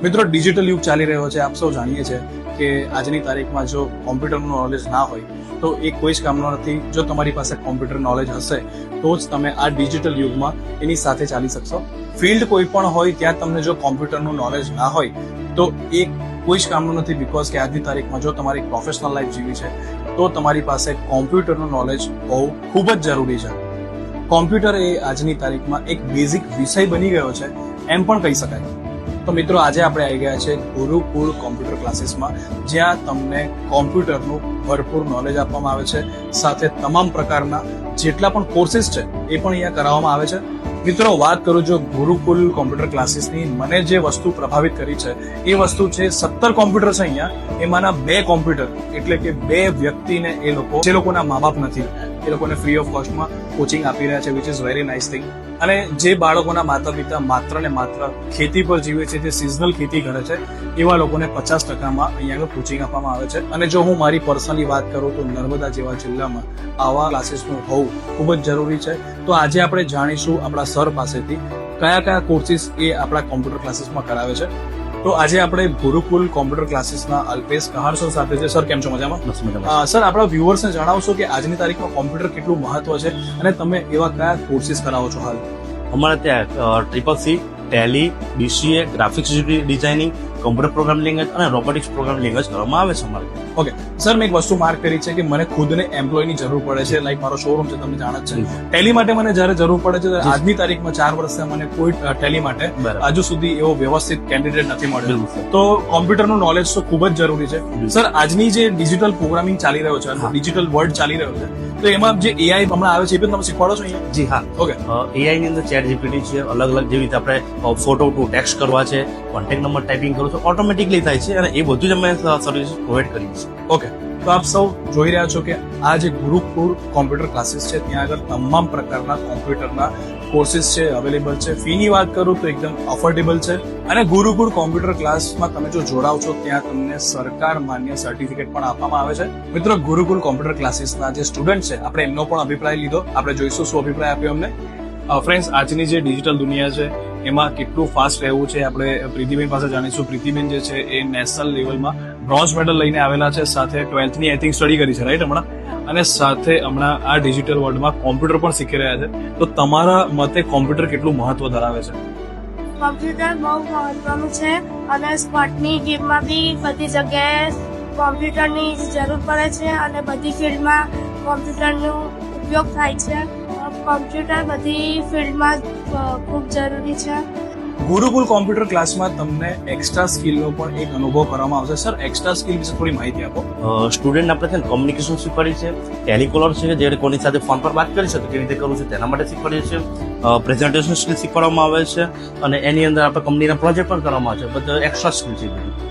મિત્રો, ડિજિટલ યુગ ચાલી રહ્યો છે. આપ સૌ જાણીએ છીએ કે આજની તારીખમાં જો કોમ્પ્યુટરનું નોલેજ ના હોય તો એ કોઈ જ કામનો નથી. જો તમારી પાસે કોમ્પ્યુટર નોલેજ હશે તો જ તમે આ ડિજિટલ યુગમાં એની સાથે ચાલી શકશો. ફિલ્ડ કોઈ પણ હોય ત્યાં તમને જો કોમ્પ્યુટરનું નોલેજ ના હોય તો એ કોઈ જ કામનું નથી. બીકોઝ કે આજની તારીખમાં જો તમારી પ્રોફેશનલ લાઈફ જીવી છે તો તમારી પાસે કોમ્પ્યુટરનું નોલેજ હોવું ખૂબ જ જરૂરી છે. કોમ્પ્યુટર એ આજની તારીખમાં એક બેઝિક વિષય બની ગયો છે એમ પણ કહી શકાય. તો મિત્રો, આજે આપણે આવી ગયા છે ગુરુકુળ કોમ્પ્યુટર ક્લાસીસમાં, જ્યાં તમને કોમ્પ્યુટરનું ભરપૂર નોલેજ આપવામાં આવે છે. સાથે તમામ પ્રકારના જેટલા પણ કોર્સિસ છે એ પણ અહીંયા કરાવવામાં આવે છે. મિત્રો, વાત કરું જો ગુરુકુલ કોમ્પ્યુટર ક્લાસીસની, મને જે વસ્તુ પ્રભાવિત કરી છે એ વસ્તુ છે 17 કોમ્પ્યુટર છે અહીંયા. એમાંના 2 કોમ્પ્યુટર એટલે કે 2 વ્યક્તિને એ લોકો જે લોકોના મા બાપ નથી એ લોકોને ફ્રી ઓફ કોસ્ટમાં કોચિંગ આપી રહ્યા છે, which is very nice thing. અને જે બાળકોના માતા પિતા માત્ર ને માત્ર ખેતી પર જીવે છે, જે સિઝનલ ખેતી કરે છે, એવા લોકોને 50%માં અહીંયા કોચિંગ આપવામાં આવે છે. અને જો હું મારી પર્સનલી વાત કરું તો નર્મદા જેવા જિલ્લામાં આવા ક્લાસીસનું હોવું ખૂબ જ જરૂરી છે. તો આજે આપણે જાણીશું આપણા સર પાસેથી કયા કયા કોર્સિસ એ આપણા કોમ્પ્યુટર ક્લાસીસમાં કરાવે છે. તો આજે આપણે ગુરુકુલ કોમ્પ્યુટર ક્લાસીસના અલ્પેશ કહાર સર સાથે છે. સર, કેમ છો? મજામાં? સર, આપણા વ્યુઅર્સને જણાવશો કે આજની તારીખમાં કોમ્પ્યુટર કેટલું મહત્વ છે અને તમે એવા કયા કોર્સિસ કરાવો છો હાલ? અમારે ત્યાં CCC, Tally, BCA, graphics designing, computer programming language અને રોબોટિક્સ પ્રોગ્રામિંગ લેંગ્વેજ કરવામાં આવે છે અમારે. ઓકે સર, મેં એક વસ્તુ માર્ક કરી છે કે મને ખુદને એમ્પ્લોયની જરૂર પડે છે. લાઈક મારો શોરૂમ છે, તમને જાણ જ છે. ટેલી માટે મને જ્યારે જરૂર પડે છે ત્યારે આજની તારીખમાં 4 વર્ષથી મને કોઈ ટેલી માટે હજુ સુધી એવો વ્યવસ્થિત કેન્ડિડેટ નથી મળ્યો. તો કોમ્પ્યુટરનું નોલેજ તો ખૂબ જ જરૂરી છે. સર, આજની જે ડિજિટલ પ્રોગ્રામિંગ ચાલી રહ્યો છે, ડિજિટલ વર્લ્ડ ચાલી રહ્યો છે, તો એમાં જે AI હમણાં આવે છે એ પણ તમે શીખવાડો છો અહીંયા? જી હા. ઓકે. AI ની અંદર ChatGPT છે, અલગ અલગ જેવી રીતે આપણે ફોટો ટુ ટેક્સ્ટ કરવા છે, કોન્ટેક્ટ નંબર ટાઈપિંગ કરો છો, ઓટોમેટિકલી થાય છે અને એ બધું જ અમે સર્વિસ પ્રોવાઈડ કરીએ છીએ. ઓકે, તો આપ સૌ જોઈ રહ્યા છો કે આ જે ગુરુકુળ કોમ્પ્યુટર ક્લાસીસ છે ત્યાં આગળ તમામ પ્રકારના કોમ્પ્યુટરના કોર્સિસ છે અવેલેબલ છે. ફીની વાત કરું તો એકદમ અફોર્ડેબલ છે. અને ગુરુકુળ કોમ્પ્યુટર ક્લાસમાં તમે જો જોડાવ છો ત્યાં તમને સરકાર માન્ય સર્ટિફિકેટ પણ આપવામાં આવે છે. મિત્રો, ગુરુકુળ કોમ્પ્યુટર ક્લાસીસના જે સ્ટુડન્ટ છે આપણે એમનો પણ અભિપ્રાય લીધો. આપણે જોઈશું શું અભિપ્રાય આપ્યો અમને. ફ્રેન્ડ્સ, આજની જે ડિજિટલ દુનિયા છે એમાં કેટલું ફાસ્ટ રહેવું છે આપણે પ્રીતિબેન પાસે જાણીશું. પ્રીતિબેન જે છે એ નેશનલ લેવલમાં બ્રોન્ઝ મેડલ લઈને આવેલા છે. સાથે 12th આઈ થિંક સ્ટડી કરી છે, રાઈટ? હમણાં અને સાથે હમણાં આ ડિજિટલ વર્લ્ડમાં કોમ્પ્યુટર પણ શીખી રહ્યા છે. તો તમારા મતે કોમ્પ્યુટર કેટલું મહત્વ ધરાવે છે? કોમ્પ્યુટર બહુ મહત્વનું છે અને સ્પોર્ટની ગેમમાં બી બધી જગ્યાએ કોમ્પ્યુટરની જરૂર પડે છે અને બધી ફિલ્ડમાં કોમ્પ્યુટરનો ઉપયોગ થાય છે. કોમ્પ્યુટર બધી ફિલ્ડમાં ખૂબ જરૂરી છે. ગુરુકુલ કોમ્પ્યુટર ક્લાસમાં તમને એક્સ્ટ્રા સ્કિલનો પણ એક અનુભવ કરવામાં આવશે. સર, એક્સ્ટ્રા સ્કિલ વિશે થોડી માહિતી આપો. સ્ટુડન્ટ આપણે છે ને કોમ્યુનિકેશન શીખવાડીએ છીએ, ટેલિકોલર છે કે જે કોની સાથે ફોન પર વાત કરી છે તો કેવી રીતે કરવું છે તેના માટે શીખવાડીએ છીએ. પ્રેઝન્ટેશન સ્કિલ શીખવાડવામાં આવે છે અને એની અંદર આપણે કંપનીના પ્રોજેક્ટ પણ કરવામાં આવે છે. બધા એક્સ્ટ્રા સ્કિલ છે.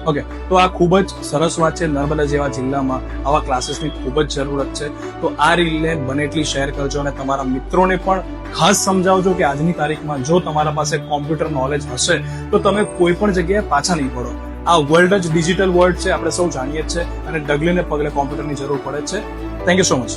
ઓકે, તો આ ખૂબ જ સરસ વાત છે. નર્મદા જેવા જિલ્લામાં આવા ક્લાસીસની ખૂબ જ જરૂરત છે. તો આ રીલને બને એટલી શેર કરજો અને તમારા મિત્રોને પણ ખાસ સમજાવજો કે આજની તારીખમાં જો તમારા પાસે કોમ્પ્યુટર નોલેજ હશે તો તમે કોઈ પણ જગ્યાએ પાછા નહીં પડો. આ વર્લ્ડ જ ડિજિટલ વર્લ્ડ છે, આપણે સૌ જાણીએ જ છે અને ડગલે ને પગલે કોમ્પ્યુટરની જરૂર પડે છે. Thank you so much.